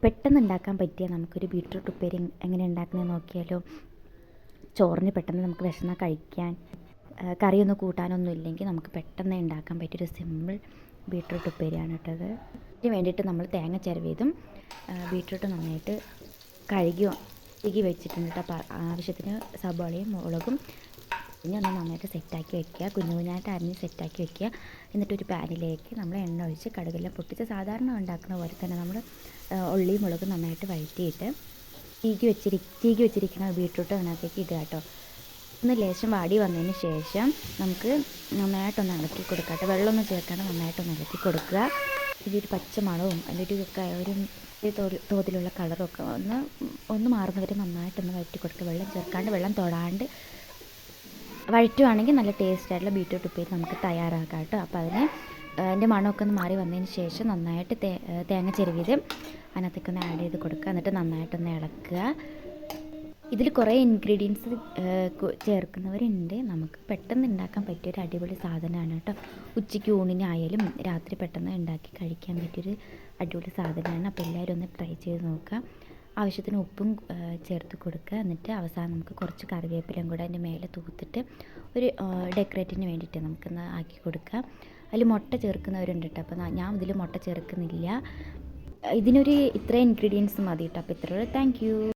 പെട്ടെന്ന് ഉണ്ടാക്കാൻ പറ്റിയ നമുക്കൊരു ബീട്രൂട്ട് ഉപ്പേരി എങ്ങനെ ഉണ്ടാക്കുന്നത് നോക്കിയാലോ. ചോറിന് പെട്ടെന്ന് നമുക്ക് വിശന്നാൽ കഴിക്കാൻ, കറിയൊന്നും കൂട്ടാനൊന്നും ഇല്ലെങ്കിൽ നമുക്ക് പെട്ടെന്ന് ഉണ്ടാക്കാൻ പറ്റിയൊരു സിമ്പിൾ ബീട്രൂട്ട് ഉപ്പേരിയാണ് കേട്ടത്. ഇതിന് വേണ്ടിയിട്ട് നമ്മൾ തേങ്ങ ചിരവിയതും ബീട്രൂട്ട് നന്നായിട്ട് കഴുകി വെച്ചിട്ടുണ്ട് കേട്ടോ. അപ്പോൾ ആവശ്യത്തിന് സബോളയും മുളകും പിന്നെ ഒന്ന് നന്നായിട്ട് സെറ്റാക്കി വെക്കുക, കുഞ്ഞായിട്ട് അരിഞ്ഞ് സെറ്റാക്കി വെക്കുക. എന്നിട്ടൊരു പാനിലേക്ക് നമ്മൾ എണ്ണ ഒഴിച്ച് കടുകെല്ലാം പൊട്ടിച്ച് സാധാരണ ഉണ്ടാക്കുന്ന പോലെ തന്നെ നമ്മൾ ഉള്ളിയും മുളകും നന്നായിട്ട് വഴറ്റിയിട്ട് ചീകി വെച്ചിരിക്കുന്ന ബീട്രൂട്ട് അതിനകത്തേക്ക് ഇടുക കേട്ടോ. ഒന്ന് ലേശം വാടി വന്നതിന് ശേഷം നമുക്ക് നന്നായിട്ടൊന്ന് ഇളക്കി കൊടുക്കുക കേട്ടോ. വെള്ളമൊന്നും ചേർക്കാണ്ട് നന്നായിട്ടൊന്ന് ഇളക്കി കൊടുക്കുക. ഇതിൻ്റെ പച്ചമണവും അതിൻ്റെ ഒരു തോതിലുള്ള കളറൊക്കെ ഒന്ന് മാറുന്നവരെ നന്നായിട്ടൊന്ന് വഴറ്റി കൊടുക്കുക. വെള്ളം ചേർക്കാണ്ട് വെള്ളം തൊടാണ്ട് വഴറ്റുവാണെങ്കിൽ നല്ല ടേസ്റ്റ് ആയിട്ടുള്ള ബീട്രൂട്ട് ഉപ്പേരി നമുക്ക് തയ്യാറാക്കാം കേട്ടോ. അപ്പോൾ അതിൻ്റെ മണമൊക്കെ ഒന്ന് മാറി വന്നതിന് ശേഷം നന്നായിട്ട് തേങ്ങ ചിരവിയത് അതിനകത്തേക്കൊന്ന് ആഡ് ചെയ്ത് കൊടുക്കുക. എന്നിട്ട് നന്നായിട്ടൊന്ന് ഇളക്കുക. ഇതിൽ കുറേ ഇൻഗ്രീഡിയൻസ് ചേർക്കുന്നവരുണ്ട്. നമുക്ക് പെട്ടെന്ന് ഉണ്ടാക്കാൻ പറ്റിയൊരു അടിപൊളി സാധനമാണ് കേട്ടോ. ഉച്ചയ്ക്ക് ഊണിനായാലും രാത്രി പെട്ടെന്ന് ഉണ്ടാക്കി കഴിക്കാൻ പറ്റിയൊരു അടിപൊളി സാധനമാണ്. അപ്പോൾ എല്ലാവരും ഒന്ന് ട്രൈ ചെയ്ത് നോക്കുക. ആവശ്യത്തിന് ഉപ്പും ചേർത്ത് കൊടുക്കുക. എന്നിട്ട് അവസാനം നമുക്ക് കുറച്ച് കറിവേപ്പിലയും കൂടെ അതിൻ്റെ മേലെ തൂത്തിട്ട് ഒരു ഡെക്കറേറ്റിന് വേണ്ടിയിട്ട് നമുക്കൊന്ന് ആക്കി കൊടുക്കുക. അതിൽ മുട്ട ചേർക്കുന്നവരുണ്ട് കേട്ടോ. അപ്പോൾ ഞാൻ ഇതിൽ മുട്ട ചേർക്കുന്നില്ല. ഇതിനൊരു ഇത്രയും ഇൻഗ്രീഡിയൻസ് മതി കേട്ടോ. അപ്പോൾ ഇത്രയുള്ളൂ. Thank U.